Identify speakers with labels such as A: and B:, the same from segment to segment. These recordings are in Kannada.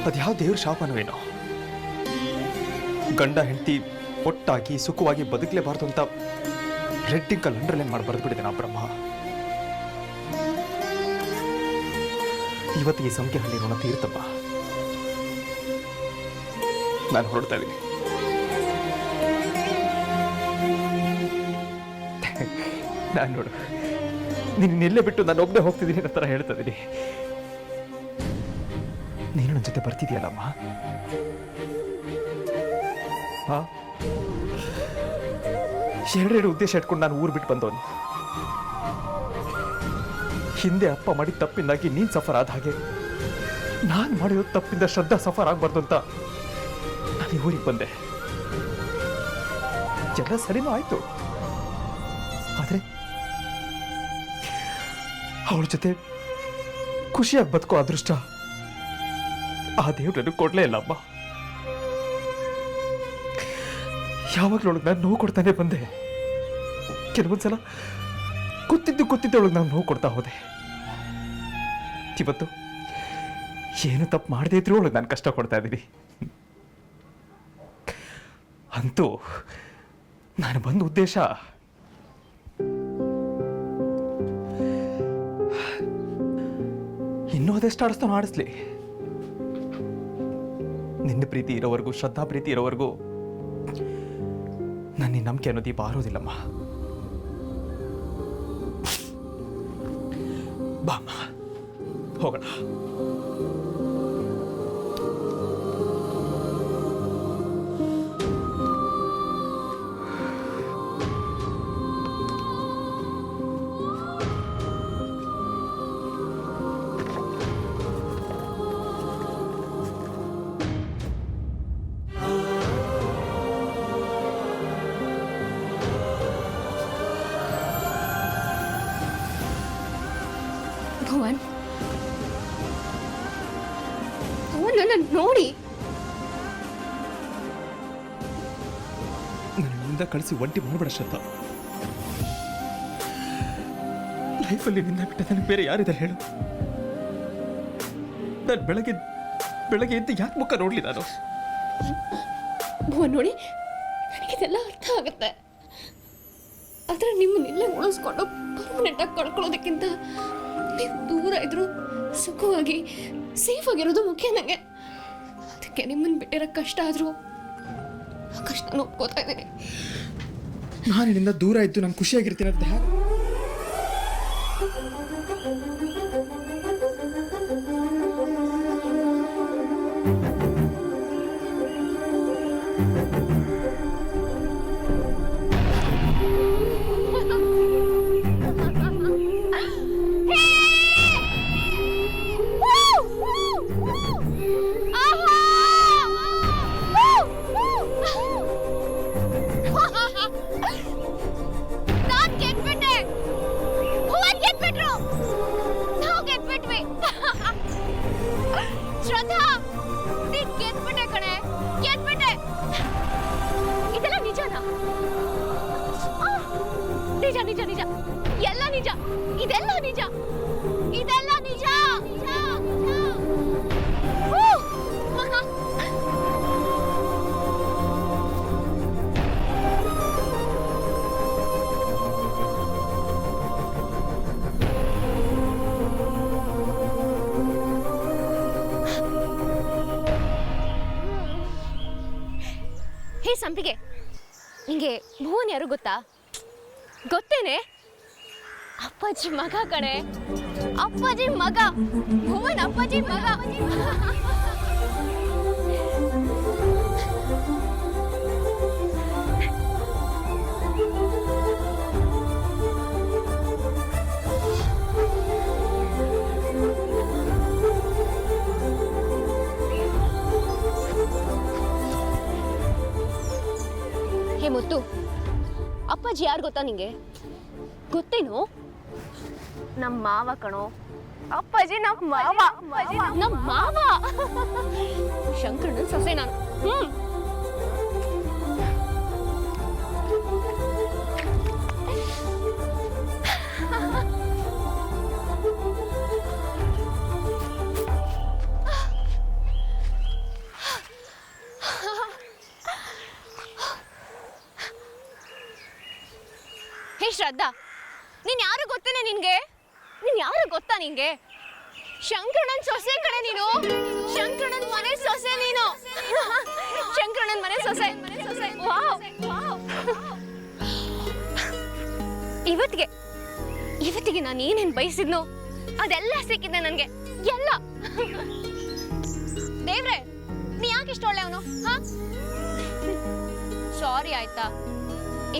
A: ಅದ್ಯಾವ ದೇವ್ರ ಶಾಪನೋ ಏನೋ, ಗಂಡ ಹೆಂಡತಿ ಒಟ್ಟಾಗಿ ಸುಖವಾಗಿ ಬದುಕಲೇಬಾರ್ದು ಅಂತ ರೆಡ್ ಇಂಕಲ್ಲಿ ಅಂಡರ್ಲೈನ್ ಮಾಡಿ ಬರೆದ್ಬಿಟ್ಟಿದೆ ನಾ ಬ್ರಹ್ಮ. ಇವತ್ತು ಈ ಸಂಖ್ಯೆಹಳ್ಳಿ ಋಣ ತೀರ್ತಪ್ಪ. ನಾನು ಹೊರಡ್ತಾ ಇದ್ದೀನಿ. ನಾನು ನೋಡು, ನಿನ್ನೆಲ್ಲೇ ಬಿಟ್ಟು ನಾನು ಒಬ್ಬನೇ ಹೋಗ್ತಿದ್ದೀನಿ ಅನ್ನೋ ಥರ ಹೇಳ್ತಾ ಇದ್ದೀನಿ. ನೀನು ನನ್ನ ಜೊತೆ ಬರ್ತಿದೀಯಲ್ಲಮ್ಮ? ಎರಡೆರಡು ಉದ್ದೇಶ ಇಟ್ಕೊಂಡು ನಾನು ಊರು ಬಿಟ್ಟು ಬಂದವನು. ಹಿಂದೆ ಅಪ್ಪ ಮಾಡಿದ ತಪ್ಪಿಂದಾಗಿ ನೀನು ಸಫರ್ ಆದ ಹಾಗೆ ನಾನು ಮಾಡಿರೋ ತಪ್ಪಿಂದ ಶ್ರದ್ಧಾ ಸಫರ್ ಆಗಬಾರ್ದು ಅಂತ ನಾನು ಈ ಊರಿಗೆ ಬಂದೆ. ಎಲ್ಲ ಸರಿನೂ ಆಯ್ತು, ಆದರೆ ಅವಳ ಜೊತೆ ಖುಷಿಯಾಗಿ ಬದುಕೋ ಅದೃಷ್ಟ ಆ ದೇವ್ರನ್ನು ಕೊಡ್ಲೇ ಇಲ್ಲ ಅಮ್ಮ. ಯಾವಾಗಲೂ ಒಳಗೆ ನಾನು ನೋವು ಕೊಡ್ತಾನೆ ಬಂದೆ. ಕೆಲವೊಂದ್ಸಲ ಗೊತ್ತಿದ್ದೊಳಗೆ ನಾನು ನೋವು ಕೊಡ್ತಾ ಹೋದೆ. ಇವತ್ತು ಏನು ತಪ್ಪು ಮಾಡದೇ ಇದ್ರೂ ಒಳಗೆ ನಾನು ಕಷ್ಟ ಕೊಡ್ತಾ ಇದ್ದೀನಿ. ಅಂತೂ ನಾನು ಬಂದ ಉದ್ದೇಶ ಇನ್ನೂ ಅದೆಷ್ಟು ಆಡಿಸ್ತಾನೋ ಆಡಿಸ್ಲಿ. ನಿನ್ನ ಪ್ರೀತಿ ಇರೋವರೆಗೂ, ಶ್ರದ್ಧಾ ಪ್ರೀತಿ ಇರೋವರೆಗೂ ನನ್ನ ಈ ನಂಬಿಕೆ ಅನ್ನೋ ದೀಪ ಆರೋದಿಲ್ಲಮ್ಮ. ಬಾಮ್ಮ ಹೋಗೋಣ.
B: ಭುವನ್, ನನ್ನ ನೋಡಿ.
A: ನನ್ನಿಂದ ಕಳಿಸಿ ಒಂಟಿ ಮಾಡಬೇಡ ಶ್ರದ್ಧಾ. ಲೈಫಲ್ಲಿ ನಿನ್ನ ಬಿಟ್ಟ ನನಗೆ ಬೇರೆ ಯಾರಿದ್ದಾರೆ ಹೇಳು? ನಾನು ಬೆಳಗ್ಗೆ ಎದ್ದು ಯಾಕೆ ಮುಖ ನೋಡ್ಲಿ ನಾನು?
B: ಭುವನ್ ನೋಡಿ, ನನಗಿದೆಲ್ಲ ಅರ್ಥ ಆಗುತ್ತೆ. ಆದ್ರೆ ನಿಮ್ಮನ್ನೆಲ್ಲ ಉಳಿಸ್ಕೊಂಡು ಪರ್ಮನೆಂಟ್ ಆಗಿ ಕಳ್ಕೊಳ್ಳೋದಕ್ಕಿಂತ ನೀವು ದೂರ ಇದ್ರು ಸುಖವಾಗಿ ಸೇಫ್ ಆಗಿರೋದು ಮುಖ್ಯ ನನಗೆ. ಅದಕ್ಕೆ ನಿಮ್ಮನ್ನು ಬಿಟ್ಟಿರೋ ಕಷ್ಟ ಆದರೂ ಆ ಕಷ್ಟ ಒಪ್ಕೋತಾ ಇದ್ದೀನಿ.
A: ನಾನು ನಿನ್ನಿಂದ ದೂರ ಇದ್ದು ನಾನು ಖುಷಿಯಾಗಿರ್ತೀನಿ ಅಂತ ಹೇಗೆ?
B: ಶ್ರದ್ಧಾ, ನೀನ್ ಗೆದ್ಬಿಟ್ಟೆ ಕಣೆ, ಗೆದ್ಬಿಟ್ಟೆ. ಇದೆಲ್ಲ ನಿಜನಾ? ನಿಜ ನಿಜ ನಿಜ, ಎಲ್ಲ ನಿಜ, ಇದೆಲ್ಲ ನಿಜ, ಇದೆಲ್ಲ ನಿಜ. ಹೇ ಸಂಪಿಗೆ, ನಿಂಗೆ ಭುವನ್ ಯಾರು ಗೊತ್ತಾ? ಗೊತ್ತೇನೆ, ಅಪ್ಪಾಜಿ ಮಗ ಕಣೆ, ಅಪ್ಪಾಜಿ ಮಗ. ಭುವನ್ ಅಪ್ಪಾಜಿ ಮಗ. ಹೇ ಮುತ್ತು, ಅಪ್ಪಾಜಿ ಯಾರು ಗೊತ್ತಾ ನಿಂಗೆ? ಗೊತ್ತೇನು? ನಮ್ಮ ಮಾವ ಕಣೋ. ಅಪ್ಪಾಜಿ ನಮ್ಮ ಮಾವ. ನಮ್ಮ ಮಾವ ಶಂಕರಣ್ಣನ ಸೊಸೆ ನಾನು. ಶ್ರದ್ಧಾ, ನೀನ್ ಯಾರು ಗೊತ್ತೇನೆ ನಿನ್ಗೆ? ನೀನ್ ಯಾರು ಗೊತ್ತಾ ನಿಂಗೆ? ಶಂಕರಣ್ಣನ್ ಸೊಸೆ ಕಡೆ ನೀನು. ಶಂಕರಣ್ಣನ್ ಮನೆ ಸೊಸೆ ನೀನು. ಶಂಕರಣ್ಣನ್ ಮನೆ ಸೊಸೆ. ವಾವ್. ಇವತ್ತಿಗೆ ನಾನು ಏನೇನ್ ಬಯಸಿದ್ನೋ ಅದೆಲ್ಲ ಸಿಕ್ಕಿದೆ ನನ್ಗೆ, ಎಲ್ಲ. ದೇವ್ರೆ, ನೀ ಯಾಕೆ ಇಷ್ಟ ಒಳ್ಳೆಯವನು? ಸಾರಿ ಆಯ್ತಾ,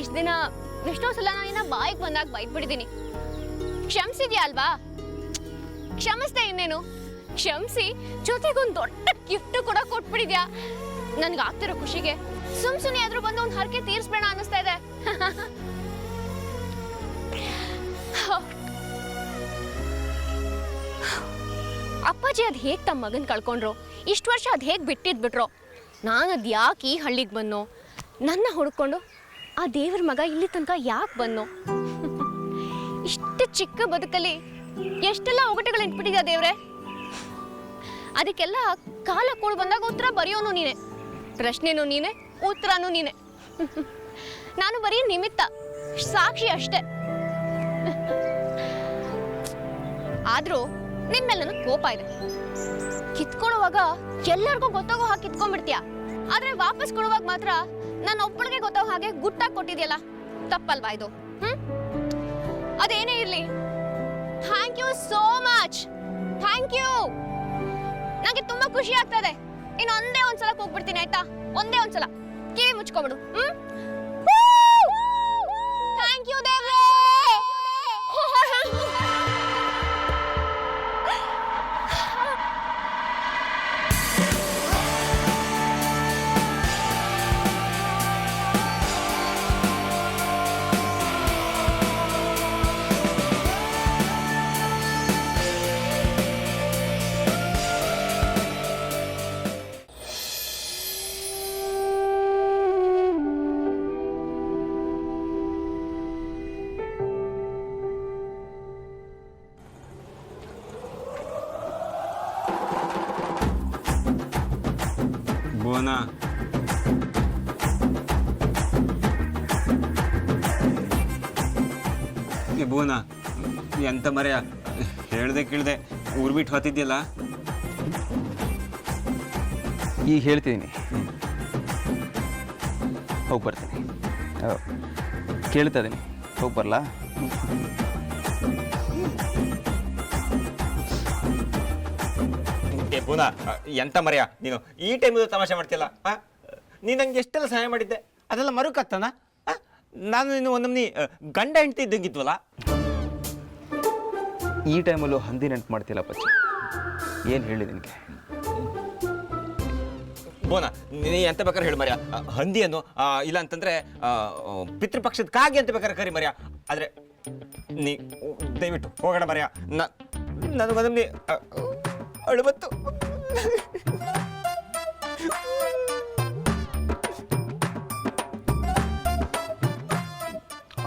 B: ಇಷ್ಟ ದಿನ ಎಷ್ಟೋ ಸಲ ನಾನು ಬಾಯಿಗೆ ಬಂದಾಗ ಬೈದ್ಬಿಟ್ಟಿದ್ದೀನಿ. ಕ್ಷಮಿಸಿದ್ಯಾ ಅಲ್ವಾ? ಕ್ಷಮಿಸ್ದೆ ಇನ್ನೇನು, ಕ್ಷಮಿಸಿ ಜೊತೆಗೊಂದು ದೊಡ್ಡ ಗಿಫ್ಟ್ ಕೂಡ ಕೊಟ್ಬಿಟ್ಟಿದ್ಯಾ. ನನ್ಗೆ ಆಗ್ತಿರೋ ಖುಷಿಗೆ ಸುಮ್ಸುನೆ ಆದ್ರೂ ಬಂದು ಒಂದು ಹರಕೆ ತೀರ್ಸ್ಬೇಡ ಅನ್ನಿಸ್ತಾ ಇದೆ. ಅಪ್ಪಾಜಿ ಅದ್ ಹೇಗ್ ತಮ್ಮ ಮಗನ್ ಕಳ್ಕೊಂಡ್ರು, ಇಷ್ಟು ವರ್ಷ ಅದ್ ಹೇಗ್ ಬಿಟ್ಟಿದ್ಬಿಟ್ರು, ನಾನು ಅದ್ ಯಾಕೆ ಈ ಹಳ್ಳಿಗೆ ಬಂದು ನನ್ನ ಹುಡ್ಕೊಂಡು ಆ ದೇವ್ರ ಮಗ ಇಲ್ಲಿ ತನಕ ಯಾಕೆ ಬಂದು? ಇಷ್ಟು ಚಿಕ್ಕ ಬದುಕಲ್ಲಿ ಎಷ್ಟೆಲ್ಲ ಒಗಟುಗಳು ಇಟ್ಬಿಟ್ಟಿದ್ಯಾ ದೇವ್ರೆ. ಅದಕ್ಕೆಲ್ಲ ಕಾಲ ಕೂಡ್ ಬಂದಾಗ ಉತ್ತರ ಬರೆಯೋನು ನೀನೆ, ಪ್ರಶ್ನೆನೂ ನೀನೆ, ಉತ್ತರನೂ ನೀನೆ. ನಾನು ಬರೀ ನಿಮಿತ್ತ, ಸಾಕ್ಷಿ ಅಷ್ಟೇ. ಆದ್ರೂ ನಿನ್ ಮೇಲೆ ನನಗೆ ಕೋಪ ಇದೆ. ಕಿತ್ಕೊಳ್ಳುವಾಗ ಎಲ್ಲರಿಗೂ ಗೊತ್ತಾಗೋ ಹಾಗೆ ಕಿತ್ಕೊಂಡ್ಬಿಡ್ತೀಯ, ಆದ್ರೆ ವಾಪಸ್ ಕೊಡುವಾಗ ಮಾತ್ರ ನಾನು ಒಬ್ಬಳಿಗೆ ಗೊತ್ತಾಗೋ ಹಾಗೆ ಗುಟ್ಟಾಗಿ ಕೊಟ್ಟಿದ್ಯಲ್ಲ, ತಪ್ಪಲ್ವಾ ಇದು? ಅದೇನೇ ಇರ್ಲಿ, thank you so much. Thank you. ನಂಗೆ ತುಂಬಾ ಖುಷಿ ಆಗ್ತದೆ. ಇನ್ನು ಒಂದೇ ಒಂದ್ಸಲ ಹೋಗ್ಬಿಡ್ತೀನಿ ಆಯ್ತಾ? ಒಂದೇ ಒಂದ್ಸಲ ಕಿವಿ ಮುಚ್ಕೊಬಿಡು. ಥ್ಯಾಂಕ್ ಯು ದೇವ್ರೇ.
C: ಭುವನ, ಭುವನ ಎಂತ ಮರೆಯ, ಹೇಳ್ದೆ ಕೇಳ್ದೆ ಊರ್ ಬಿಟ್ಟು ಹೊತ್ತಿದ್ಯಲ್ಲ.
D: ಈಗ ಹೇಳ್ತಿದ್ದೀನಿ, ಹೋಗಿ ಬರ್ತೀನಿ. ಕೇಳ್ತಾ ಇದ್ದೀನಿ, ಹೋಗಿ ಬರಲಾ?
C: ಭುವನ, ಎಂತ ಮರೆಯ ನೀನು ಈ ಟೈಮ್ ತಮಾಷೆ ಮಾಡ್ತಿಲ್ಲ. ನೀನು ನಂಗೆ ಎಷ್ಟೆಲ್ಲ ಸಹಾಯ ಮಾಡಿದ್ದೆ, ಅದೆಲ್ಲ ಮರುಕತ್ತನ? ನಾನು ಇನ್ನು ಒಂದೊಮ್ಮೆ ಗಂಡ ಹೆಂಡತಿ ಇದ್ದಂಗಿದ್ವಲ್ಲ.
D: ಈ ಟೈಮಲ್ಲೂ ಹಂದಿ ನೆನ್ಪು ಮಾಡ್ತಿಲ್ಲ ಪಚ್ಚಿ. ಏನು ಹೇಳಿ ನಿನಗೆ?
C: ಭುವನ, ನೀ ಎಂತ ಬೇಕಾದ್ರೆ ಹೇಳಿ ಮರ್ಯ. ಹಂದಿಯನ್ನು ಇಲ್ಲ ಅಂತಂದ್ರೆ ಪಿತೃಪಕ್ಷದ ಕಾಗೆ ಅಂತ ಬೇಕಾದ್ರೆ ಕರಿ ಮರ್ಯ. ಆದ್ರೆ ನೀ ದಯವಿಟ್ಟು ಹೋಗೋಣ ಮರ್ಯ. ನನಗೊಂದೊಮ್ಮೆ ಅಳುಬತ್ತು.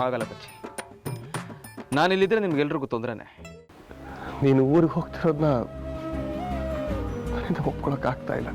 D: ಆಗಲ್ಲ ಪಚ್ಚಿ, ನಾನಿಲ್ಲಿದ್ರೆ ನಿಮ್ಗೆಲ್ರಿಗೂ ತೊಂದರೆನೆ.
A: ನೀನು ಊರಿಗೆ ಹೋಗ್ತಿರೋದನ್ನ ನನ್ನಿಂದ ಒಪ್ಕೊಳಕ್ ಆಗ್ತಾ ಇಲ್ಲ.